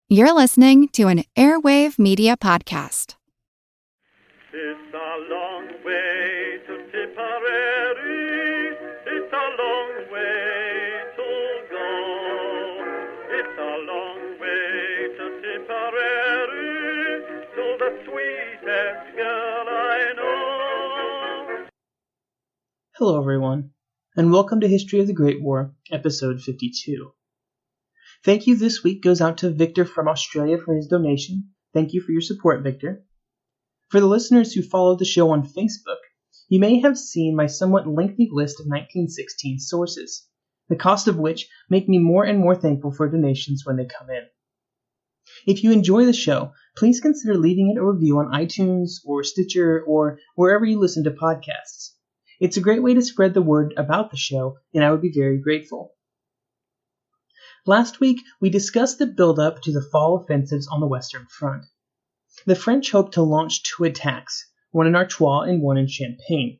You're listening to an Airwave Media Podcast. It's a long way to Tipperary. It's a long way to go. It's a long way to Tipperary, to the sweetest girl I know. Hello everyone, and welcome to History of the Great War, episode 52. Thank you this week goes out to Victor from Australia for his donation. Thank you for your support, Victor. For the listeners who follow the show on Facebook, you may have seen my somewhat lengthy list of 1916 sources, the cost of which make me more and more thankful for donations when they come in. If you enjoy the show, please consider leaving it a review on iTunes or Stitcher or wherever you listen to podcasts. It's a great way to spread the word about the show, and I would be very grateful. Last week, we discussed the build-up to the fall offensives on the Western Front. The French hoped to launch two attacks, one in Artois and one in Champagne.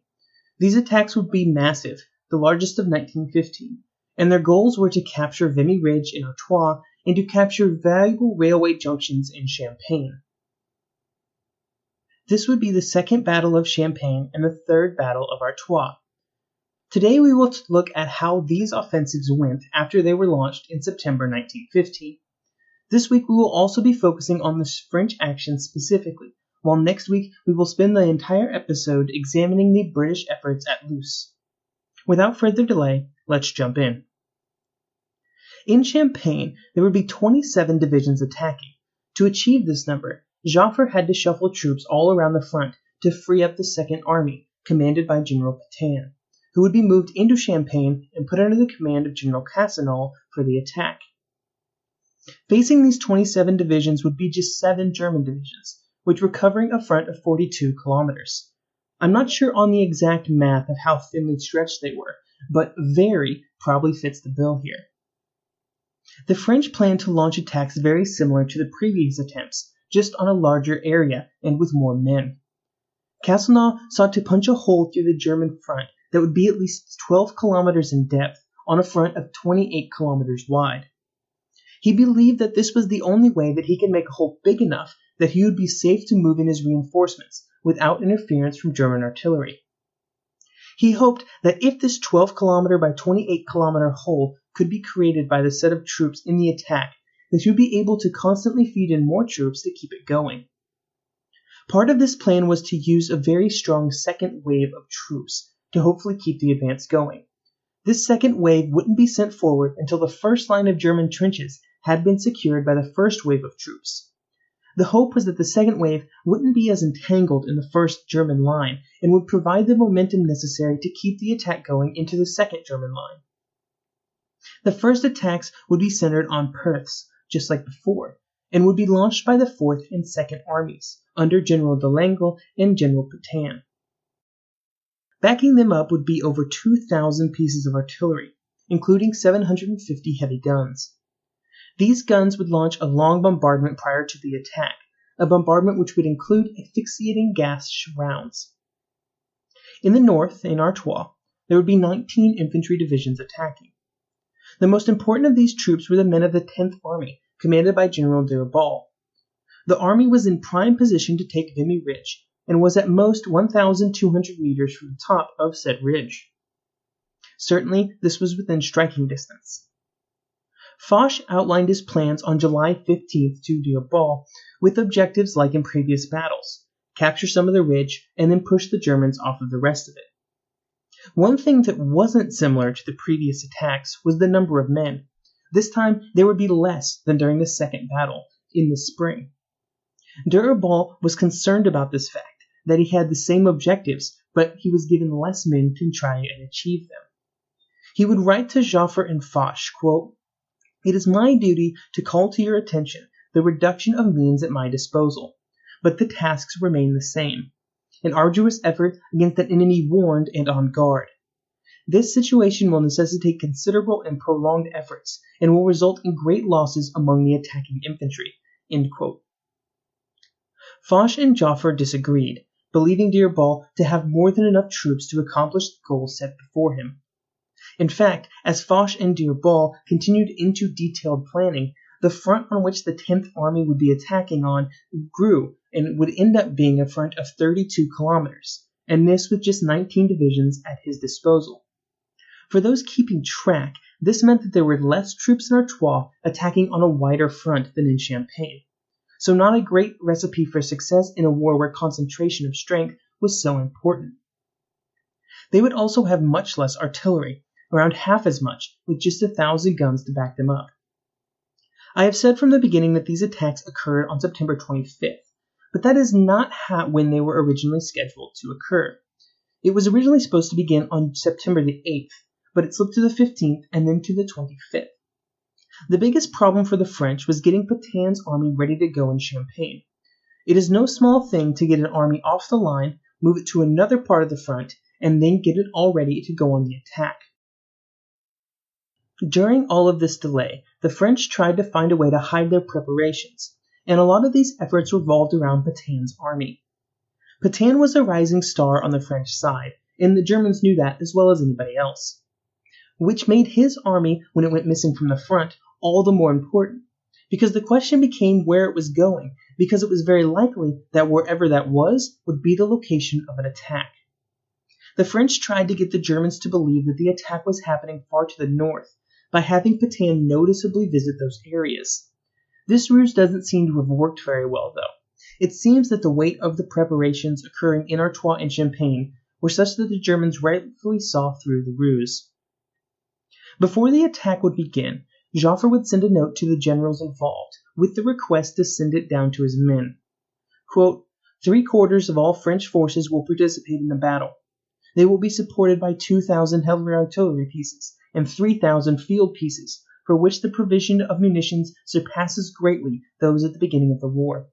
These attacks would be massive, the largest of 1915, and their goals were to capture Vimy Ridge in Artois and to capture valuable railway junctions in Champagne. This would be the Second Battle of Champagne and the Third Battle of Artois. Today we will look at how these offensives went after they were launched in September 1915. This week we will also be focusing on the French action specifically, while next week we will spend the entire episode examining the British efforts at Loos. Without further delay, let's jump in. In Champagne, there would be 27 divisions attacking. To achieve this number, Joffre had to shuffle troops all around the front to free up the Second Army, commanded by General Pétain, who would be moved into Champagne and put under the command of General Cassinal for the attack. Facing these 27 divisions would be just 7 German divisions, which were covering a front of 42 kilometers. I'm not sure on the exact math of how thinly stretched they were, but very probably fits the bill here. The French planned to launch attacks very similar to the previous attempts, just on a larger area and with more men. Cassinal sought to punch a hole through the German front that would be at least 12 kilometers in depth on a front of 28 kilometers wide. He believed that this was the only way that he could make a hole big enough that he would be safe to move in his reinforcements without interference from German artillery. He hoped that if this 12 kilometer by 28 kilometer hole could be created by the set of troops in the attack, that he would be able to constantly feed in more troops to keep it going. Part of this plan was to use a very strong second wave of troops to hopefully keep the advance going. This second wave wouldn't be sent forward until the first line of German trenches had been secured by the first wave of troops. The hope was that the second wave wouldn't be as entangled in the first German line and would provide the momentum necessary to keep the attack going into the second German line. The first attacks would be centered on Perths, just like before, and would be launched by the 4th and 2nd Armies, under General de Langle and General Pétain. Backing them up would be over 2,000 pieces of artillery, including 750 heavy guns. These guns would launch a long bombardment prior to the attack, a bombardment which would include asphyxiating gas rounds. In the north, in Artois, there would be 19 infantry divisions attacking. The most important of these troops were the men of the 10th Army, commanded by General d'Urbal. The army was in prime position to take Vimy Ridge, and was at most 1,200 meters from the top of said ridge. Certainly, this was within striking distance. Foch outlined his plans on July 15th to d'Urbal with objectives like in previous battles: capture some of the ridge and then push the Germans off of the rest of it. One thing that wasn't similar to the previous attacks was the number of men. This time, there would be less than during the second battle in the spring. D'Urbal was concerned about this fact, that he had the same objectives, but he was given less men to try and achieve them. He would write to Joffre and Foch, quote, "It is my duty to call to your attention the reduction of means at my disposal, but the tasks remain the same, an arduous effort against an enemy warned and on guard. This situation will necessitate considerable and prolonged efforts, and will result in great losses among the attacking infantry." End quote. Foch and Joffre disagreed, believing d'Urbal to have more than enough troops to accomplish the goals set before him. In fact, as Foch and d'Urbal continued into detailed planning, the front on which the 10th Army would be attacking on grew and would end up being a front of 32 kilometers, and this with just 19 divisions at his disposal. For those keeping track, this meant that there were less troops in Artois attacking on a wider front than in Champagne. So not a great recipe for success in a war where concentration of strength was so important. They would also have much less artillery, around half as much, with just 1,000 guns to back them up. I have said from the beginning that these attacks occurred on September 25th, but that is not when they were originally scheduled to occur. It was originally supposed to begin on September the 8th, but it slipped to the 15th and then to the 25th. The biggest problem for the French was getting Petain's army ready to go in Champagne. It is no small thing to get an army off the line, move it to another part of the front, and then get it all ready to go on the attack. During all of this delay, the French tried to find a way to hide their preparations, and a lot of these efforts revolved around Petain's army. Petain was a rising star on the French side, and the Germans knew that as well as anybody else, which made his army, when it went missing from the front, all the more important, because the question became where it was going, because it was very likely that wherever that was would be the location of an attack. The French tried to get the Germans to believe that the attack was happening far to the north by having Petain noticeably visit those areas. This ruse doesn't seem to have worked very well, though. It seems that the weight of the preparations occurring in Artois and Champagne were such that the Germans rightfully saw through the ruse. Before the attack would begin, Joffre would send a note to the generals involved with the request to send it down to his men. Quote, 3/4 of all French forces will participate in the battle. They will be supported by 2,000 heavy artillery pieces and 3,000 field pieces, for which the provision of munitions surpasses greatly those at the beginning of the war.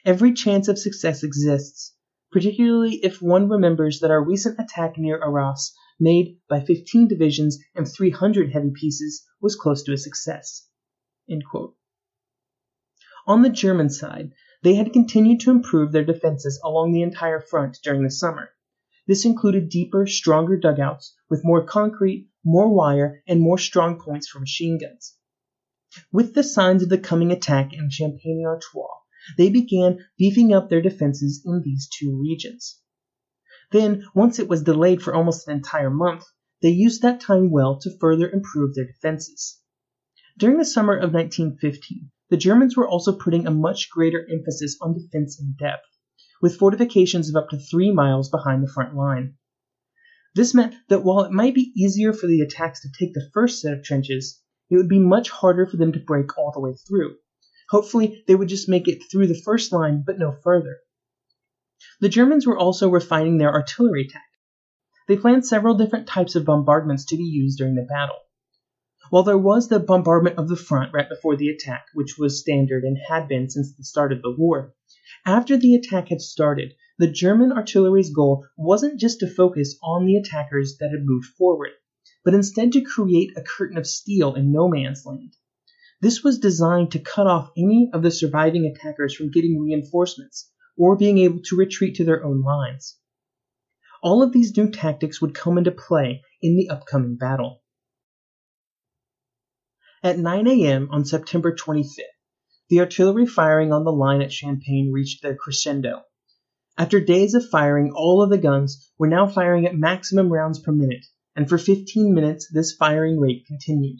Every chance of success exists, particularly if one remembers that our recent attack near Arras, made by 15 divisions and 300 heavy pieces, was close to a success. End quote. On the German side, they had continued to improve their defenses along the entire front during the summer. This included deeper, stronger dugouts with more concrete, more wire, and more strong points for machine guns. With the signs of the coming attack in Champagne and Artois, they began beefing up their defenses in these two regions. Then, once it was delayed for almost an entire month, they used that time well to further improve their defenses. During the summer of 1915, the Germans were also putting a much greater emphasis on defense in depth, with fortifications of up to 3 miles behind the front line. This meant that while it might be easier for the attacks to take the first set of trenches, it would be much harder for them to break all the way through. Hopefully, they would just make it through the first line, but no further. The Germans were also refining their artillery tactics. They planned several different types of bombardments to be used during the battle. While there was the bombardment of the front right before the attack, which was standard and had been since the start of the war, after the attack had started, the German artillery's goal wasn't just to focus on the attackers that had moved forward, but instead to create a curtain of steel in no man's land. This was designed to cut off any of the surviving attackers from getting reinforcements or being able to retreat to their own lines. All of these new tactics would come into play in the upcoming battle. At 9 a.m. on September 25th, the artillery firing on the line at Champagne reached their crescendo. After days of firing, all of the guns were now firing at maximum rounds per minute, and for 15 minutes this firing rate continued.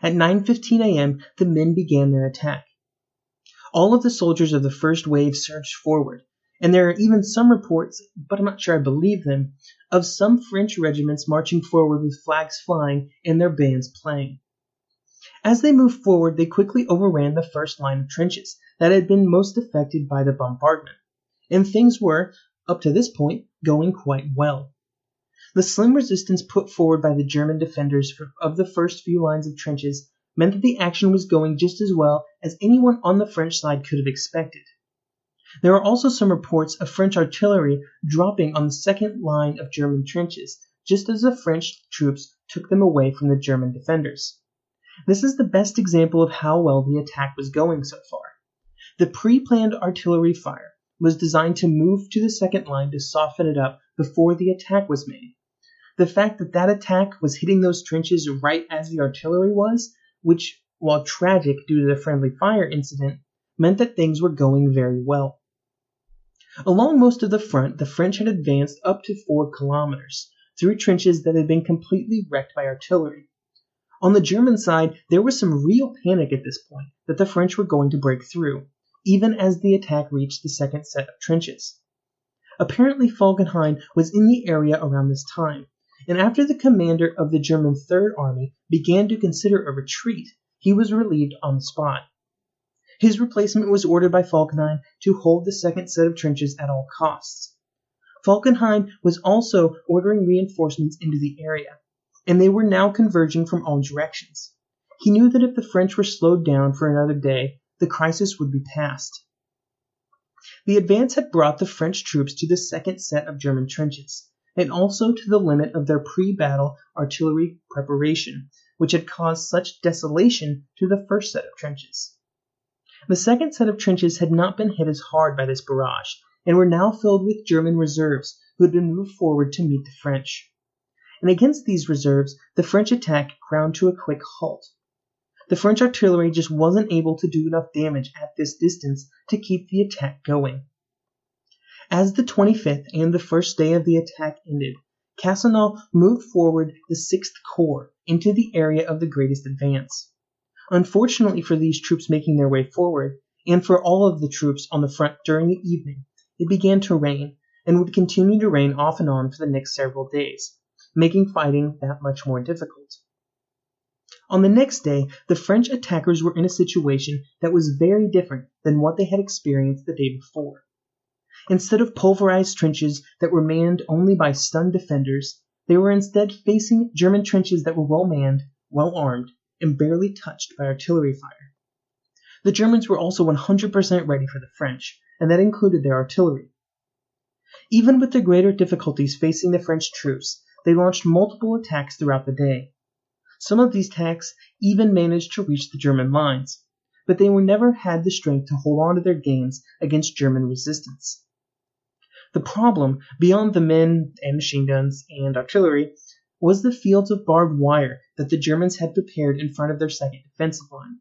At 9:15 a.m., the men began their attack. All of the soldiers of the first wave surged forward, and there are even some reports, but I'm not sure I believe them, of some French regiments marching forward with flags flying and their bands playing. As they moved forward, they quickly overran the first line of trenches that had been most affected by the bombardment, and things were, up to this point, going quite well. The slim resistance put forward by the German defenders of the first few lines of trenches meant that the action was going just as well as anyone on the French side could have expected. There are also some reports of French artillery dropping on the second line of German trenches, just as the French troops took them away from the German defenders. This is the best example of how well the attack was going so far. The pre-planned artillery fire was designed to move to the second line to soften it up before the attack was made. The fact that that attack was hitting those trenches right as the artillery was, which while tragic due to the friendly fire incident, meant that things were going very well. Along most of the front, the French had advanced up to 4 kilometers, through trenches that had been completely wrecked by artillery. On the German side, there was some real panic at this point that the French were going to break through, even as the attack reached the second set of trenches. Apparently Falkenhayn was in the area around this time, and after the commander of the German Third Army began to consider a retreat, he was relieved on the spot. His replacement was ordered by Falkenhayn to hold the second set of trenches at all costs. Falkenhayn was also ordering reinforcements into the area, and they were now converging from all directions. He knew that if the French were slowed down for another day, the crisis would be past. The advance had brought the French troops to the second set of German trenches, and also to the limit of their pre-battle artillery preparation, which had caused such desolation to the first set of trenches. The second set of trenches had not been hit as hard by this barrage, and were now filled with German reserves who had been moved forward to meet the French. And against these reserves, the French attack ground to a quick halt. The French artillery just wasn't able to do enough damage at this distance to keep the attack going. As the 25th and the first day of the attack ended, Castelnau moved forward the 6th Corps into the area of the greatest advance. Unfortunately for these troops making their way forward, and for all of the troops on the front during the evening, it began to rain, and would continue to rain off and on for the next several days, making fighting that much more difficult. On the next day, the French attackers were in a situation that was very different than what they had experienced the day before. Instead of pulverized trenches that were manned only by stunned defenders, they were instead facing German trenches that were well manned, well armed, and barely touched by artillery fire. The Germans were also 100% ready for the French, and that included their artillery. Even with the greater difficulties facing the French troops, they launched multiple attacks throughout the day. Some of these attacks even managed to reach the German lines, but they never had the strength to hold on to their gains against German resistance. The problem, beyond the men and machine guns and artillery, was the fields of barbed wire that the Germans had prepared in front of their second defensive line.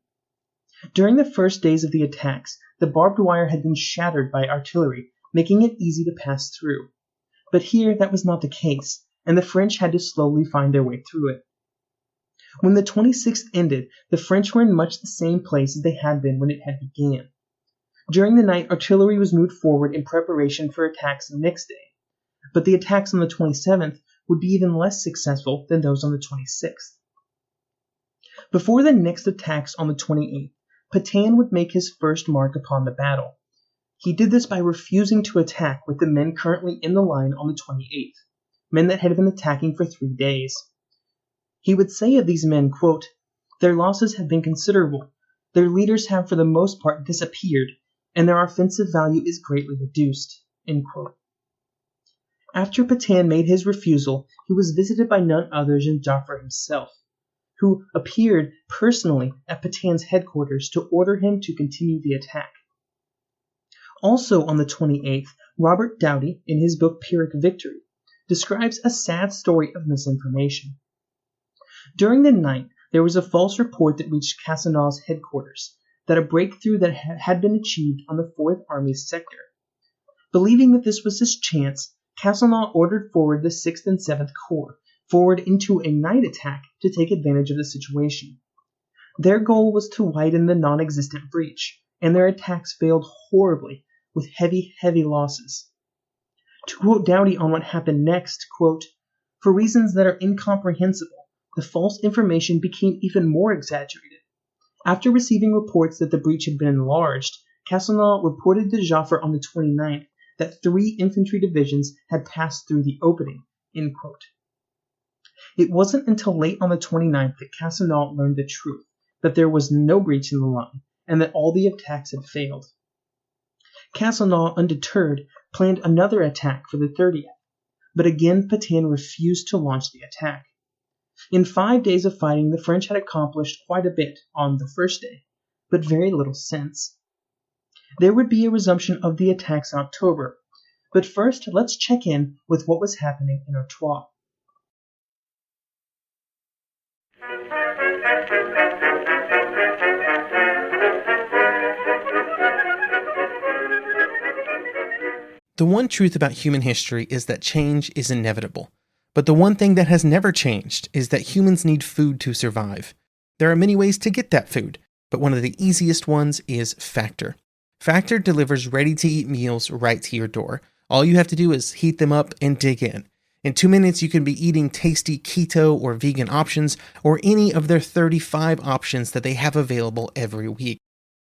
During the first days of the attacks, the barbed wire had been shattered by artillery, making it easy to pass through. But here that was not the case, and the French had to slowly find their way through it. When the 26th ended, the French were in much the same place as they had been when it had began. During the night, artillery was moved forward in preparation for attacks the next day, but the attacks on the 27th would be even less successful than those on the 26th. Before the next attacks on the 28th, Pétain would make his first mark upon the battle. He did this by refusing to attack with the men currently in the line on the 28th, men that had been attacking for 3 days. He would say of these men, quote, "Their losses have been considerable, their leaders have for the most part disappeared, and their offensive value is greatly reduced." End quote. After Pétain made his refusal, he was visited by none other than Joffre himself, who appeared personally at Pétain's headquarters to order him to continue the attack. Also on the 28th, Robert Doughty, in his book Pyrrhic Victory, describes a sad story of misinformation. During the night, there was a false report that reached Castelnau's headquarters that a breakthrough that had been achieved on the 4th Army's sector. Believing that this was his chance, Castelnau ordered forward the 6th and 7th Corps forward into a night attack to take advantage of the situation. Their goal was to widen the non-existent breach, and their attacks failed horribly, with heavy losses. To quote Doughty on what happened next, quote, "For reasons that are incomprehensible, the false information became even more exaggerated. After receiving reports that the breach had been enlarged, Castelnau reported to Joffre on the 29th that 3 infantry divisions had passed through the opening." End quote. It wasn't until late on the 29th that Castelnau learned the truth, that there was no breach in the line, and that all the attacks had failed. Castelnau, undeterred, planned another attack for the 30th, but again Pétain refused to launch the attack. In 5 days of fighting, the French had accomplished quite a bit on the first day, but very little since. There would be a resumption of the attacks in October, but first let's check in with what was happening in Artois. The one truth about human history is that change is inevitable. But the one thing that has never changed is that humans need food to survive. There are many ways to get that food, but one of the easiest ones is Factor. Factor delivers ready-to-eat meals right to your door. All you have to do is heat them up and dig in. In 2 minutes, you can be eating tasty keto or vegan options, or any of their 35 options that they have available every week.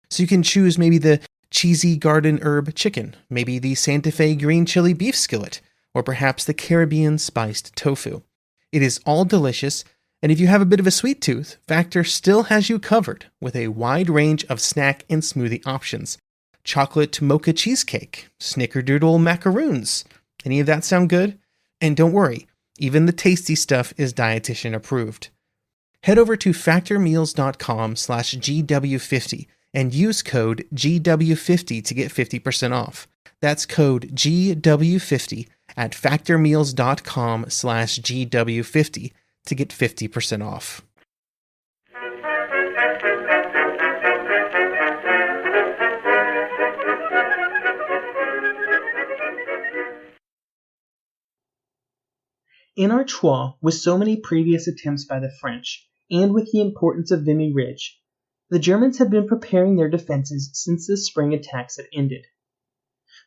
So you can choose maybe the cheesy garden herb chicken, maybe the Santa Fe green chili beef skillet, or perhaps the Caribbean spiced tofu. It is all delicious, and if you have a bit of a sweet tooth, Factor still has you covered with a wide range of snack and smoothie options. Chocolate mocha cheesecake, snickerdoodle macaroons. Any of that sound good? And don't worry, even the tasty stuff is dietitian approved. Head over to factormeals.com/GW50 and use code GW50 to get 50% off. That's code GW50 at factormeals.com/GW50 to get 50% off. In Artois, with so many previous attempts by the French, and with the importance of Vimy Ridge, the Germans had been preparing their defenses since the spring attacks had ended.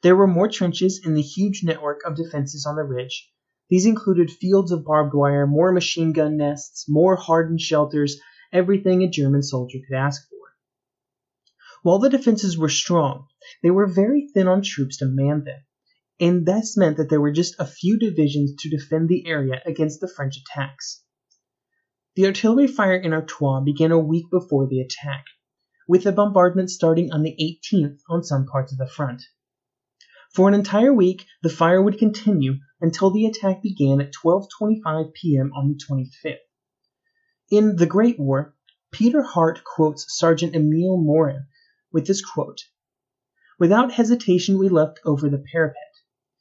There were more trenches in the huge network of defenses on the ridge. These included fields of barbed wire, more machine gun nests, more hardened shelters, everything a German soldier could ask for. While the defenses were strong, they were very thin on troops to man them, and this meant that there were just a few divisions to defend the area against the French attacks. The artillery fire in Artois began a week before the attack, with the bombardment starting on the 18th on some parts of the front. For an entire week, the fire would continue until the attack began at 12:25 p.m. on the 25th. In The Great War, Peter Hart quotes Sergeant Emile Morin with this quote, "Without hesitation we leapt over the parapet.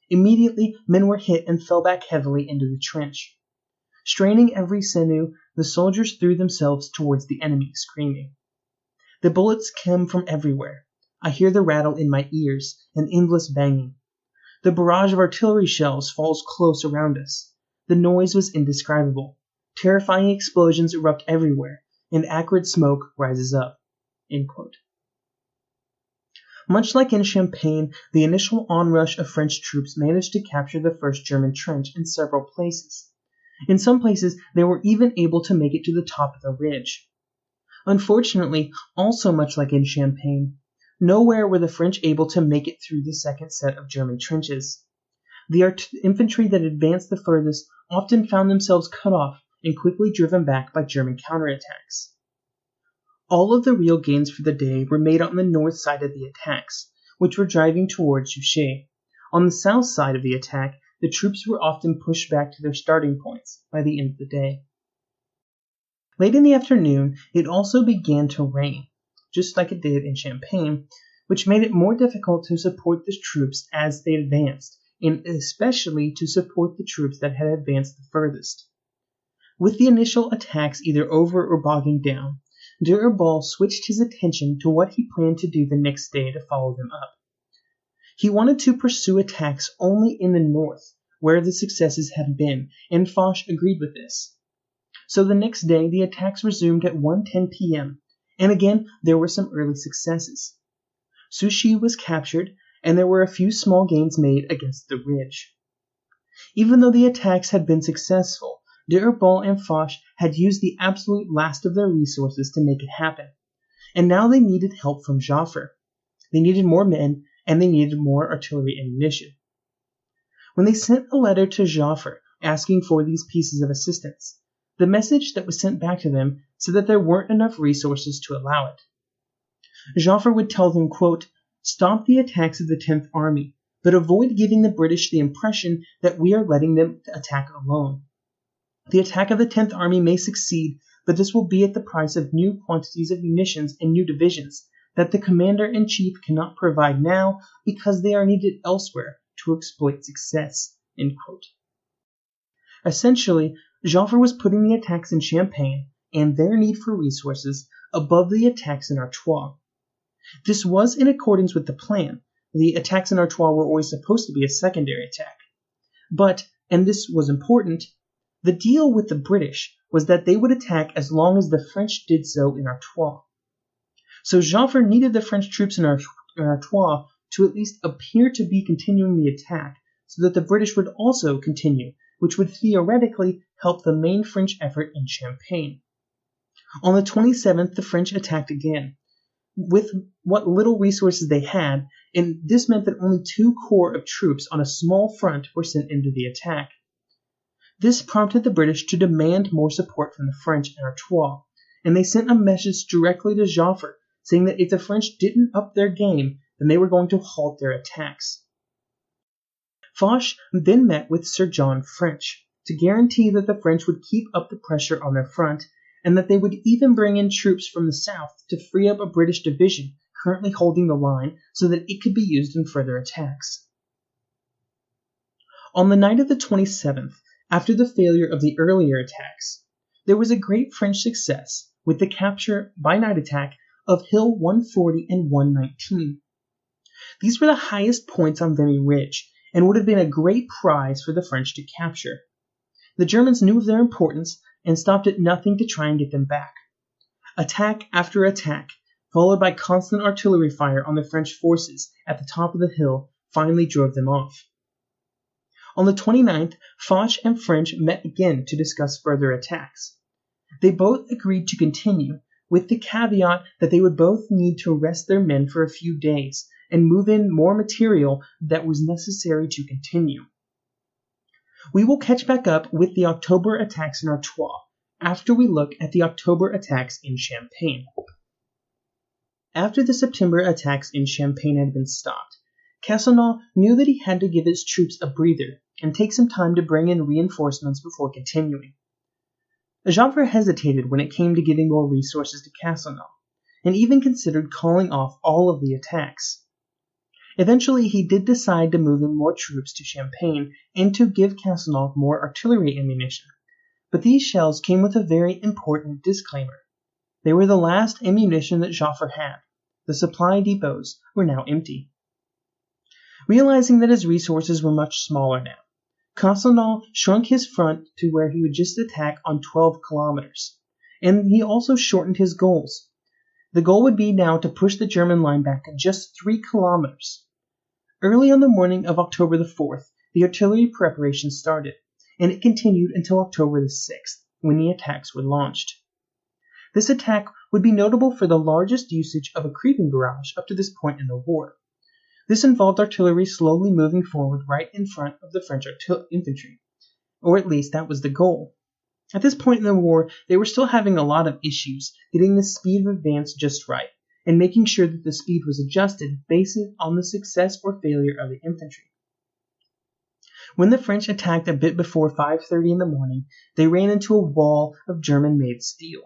Immediately men were hit and fell back heavily into the trench. Straining every sinew, the soldiers threw themselves towards the enemy, screaming. The bullets came from everywhere. I hear the rattle in my ears, an endless banging. The barrage of artillery shells falls close around us. The noise was indescribable. Terrifying explosions erupt everywhere, and acrid smoke rises up." End quote. Much like in Champagne, the initial onrush of French troops managed to capture the first German trench in several places. In some places, they were even able to make it to the top of the ridge. Unfortunately, also much like in Champagne, nowhere were the French able to make it through the second set of German trenches. The infantry that advanced the furthest often found themselves cut off and quickly driven back by German counterattacks. All of the real gains for the day were made on the north side of the attacks, which were driving towards Juchet. On the south side of the attack, the troops were often pushed back to their starting points by the end of the day. Late in the afternoon, it also began to rain, just like it did in Champagne, which made it more difficult to support the troops as they advanced, and especially to support the troops that had advanced the furthest. With the initial attacks either over or bogging down, D'Urbal switched his attention to what he planned to do the next day to follow them up. He wanted to pursue attacks only in the north, where the successes had been, and Foch agreed with this. So the next day the attacks resumed at 1:10 p.m., and again there were some early successes. Souchy was captured, and there were a few small gains made against the ridge. Even though the attacks had been successful, D'Urbal and Foch had used the absolute last of their resources to make it happen, and now they needed help from Joffre. They needed more men, and they needed more artillery ammunition. When they sent a letter to Joffre asking for these pieces of assistance, the message that was sent back to them said that there weren't enough resources to allow it. Joffre would tell them, quote, "Stop the attacks of the 10th Army, but avoid giving the British the impression that we are letting them attack alone. The attack of the 10th Army may succeed, but this will be at the price of new quantities of munitions and new divisions that the Commander-in-Chief cannot provide now because they are needed elsewhere to exploit success." End quote. Essentially, Joffre was putting the attacks in Champagne and their need for resources above the attacks in Artois. This was in accordance with the plan, the attacks in Artois were always supposed to be a secondary attack. But, and this was important, the deal with the British was that they would attack as long as the French did so in Artois. So Joffre needed the French troops in Artois to at least appear to be continuing the attack so that the British would also continue, which would theoretically help the main French effort in Champagne. On the 27th, the French attacked again, with what little resources they had, and this meant that only 2 corps of troops on a small front were sent into the attack. This prompted the British to demand more support from the French in Artois, and they sent a message directly to Joffre saying that if the French didn't up their game, then they were going to halt their attacks. Foch then met with Sir John French to guarantee that the French would keep up the pressure on their front, and that they would even bring in troops from the south to free up a British division currently holding the line so that it could be used in further attacks. On the night of the 27th, after the failure of the earlier attacks, there was a great French success with the capture by night attack of Hill 140 and 119. These were the highest points on Vimy Ridge and would have been a great prize for the French to capture. The Germans knew of their importance and stopped at nothing to try and get them back. Attack after attack, followed by constant artillery fire on the French forces at the top of the hill, finally drove them off. On the 29th, Foch and French met again to discuss further attacks. They both agreed to continue, with the caveat that they would both need to rest their men for a few days and move in more material that was necessary to continue. We will catch back up with the October attacks in Artois after we look at the October attacks in Champagne. After the September attacks in Champagne had been stopped, Castelnau knew that he had to give his troops a breather and take some time to bring in reinforcements before continuing. Joffre hesitated when it came to giving more resources to Castelnau, and even considered calling off all of the attacks. Eventually, he did decide to move in more troops to Champagne and to give Castelnau more artillery ammunition, but these shells came with a very important disclaimer. They were the last ammunition that Joffre had. The supply depots were now empty. Realizing that his resources were much smaller now, Castelnau shrunk his front to where he would just attack on 12 kilometers, and he also shortened his goals. The goal would be now to push the German line back to just 3 kilometers. Early on the morning of October the 4th, the artillery preparations started, and it continued until October the 6th, when the attacks were launched. This attack would be notable for the largest usage of a creeping barrage up to this point in the war. This involved artillery slowly moving forward right in front of the French infantry, or at least that was the goal. At this point in the war, they were still having a lot of issues getting the speed of advance just right, and making sure that the speed was adjusted based on the success or failure of the infantry. When the French attacked a bit before 5:30 in the morning, they ran into a wall of German-made steel.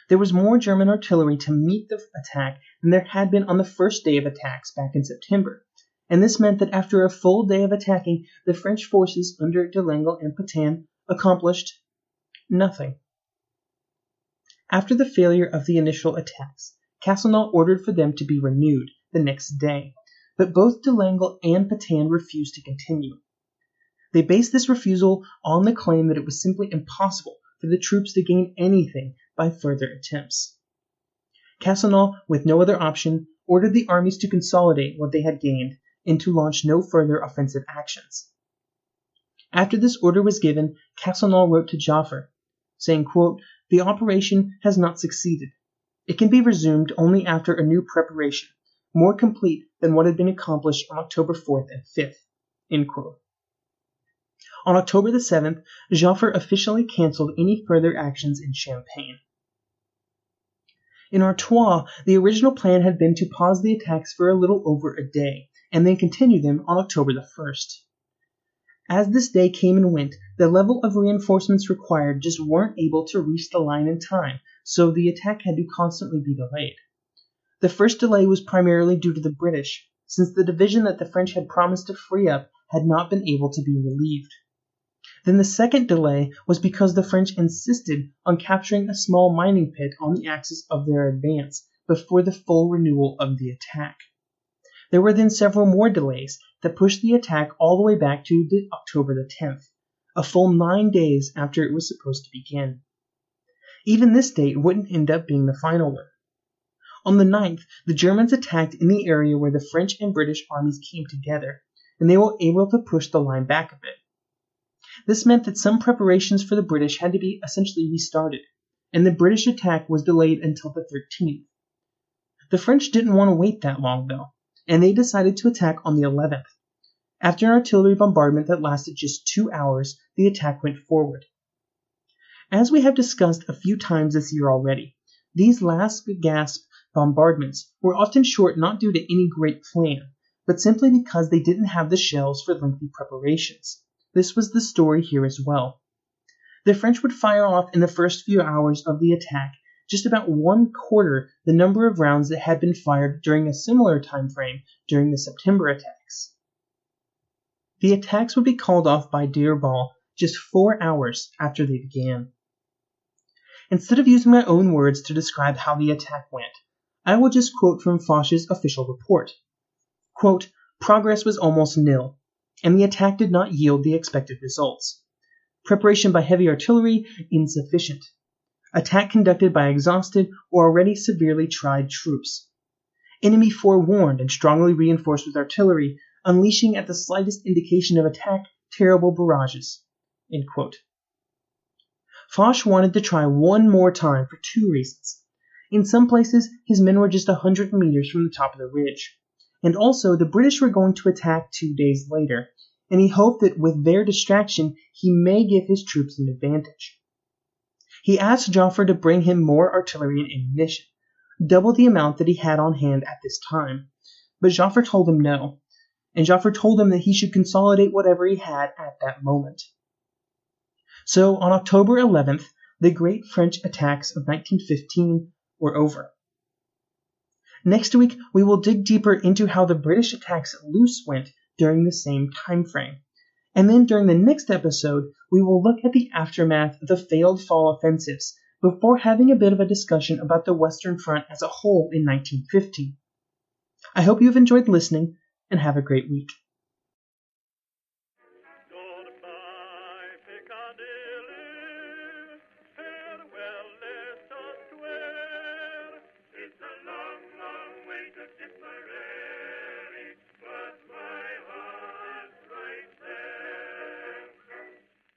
There was more German artillery to meet the attack than there had been on the first day of attacks back in September, and this meant that after a full day of attacking, the French forces under Delangle and Pétain accomplished nothing. After the failure of the initial attacks, Castelnau ordered for them to be renewed the next day, but both Delangle and Pétain refused to continue. They based this refusal on the claim that it was simply impossible for the troops to gain anything by further attempts. Castelnau, with no other option, ordered the armies to consolidate what they had gained and to launch no further offensive actions. After this order was given, Castelnau wrote to Joffre, saying, quote, "The operation has not succeeded. It can be resumed only after a new preparation, more complete than what had been accomplished on October 4th and 5th." End quote. On October the 7th, Joffre officially cancelled any further actions in Champagne. In Artois, the original plan had been to pause the attacks for a little over a day, and then continue them on October the 1st. As this day came and went, the level of reinforcements required just weren't able to reach the line in time, so the attack had to constantly be delayed. The first delay was primarily due to the British, since the division that the French had promised to free up had not been able to be relieved. Then the second delay was because the French insisted on capturing a small mining pit on the axis of their advance before the full renewal of the attack. There were then several more delays that pushed the attack all the way back to October the 10th, a full 9 days after it was supposed to begin. Even this date wouldn't end up being the final one. On the 9th, the Germans attacked in the area where the French and British armies came together, and they were able to push the line back a bit. This meant that some preparations for the British had to be essentially restarted, and the British attack was delayed until the 13th. The French didn't want to wait that long, though, and they decided to attack on the 11th. After an artillery bombardment that lasted just 2 hours, the attack went forward. As we have discussed a few times this year already, these last-gasp bombardments were often short not due to any great plan, but simply because they didn't have the shells for lengthy preparations. This was the story here as well. The French would fire off in the first few hours of the attack just about 1/4 the number of rounds that had been fired during a similar time frame during the September attacks. The attacks would be called off by Dearball just 4 hours after they began. Instead of using my own words to describe how the attack went, I will just quote from Foch's official report. Quote, "Progress was almost nil, and the attack did not yield the expected results. Preparation by heavy artillery, insufficient. Attack conducted by exhausted or already severely tried troops. Enemy forewarned and strongly reinforced with artillery, unleashing at the slightest indication of attack terrible barrages." End quote. Foch wanted to try one more time for 2 reasons. In some places, his men were just 100 meters from the top of the ridge. And also, the British were going to attack 2 days later, and he hoped that with their distraction, he may give his troops an advantage. He asked Joffre to bring him more artillery and ammunition, double the amount that he had on hand at this time. But Joffre told him no, and Joffre told him that he should consolidate whatever he had at that moment. So on October 11th, the great French attacks of 1915 were over. Next week, we will dig deeper into how the British attacks at Loos went during the same time frame. And then during the next episode, we will look at the aftermath of the failed fall offensives before having a bit of a discussion about the Western Front as a whole in 1915. I hope you've enjoyed listening, and have a great week.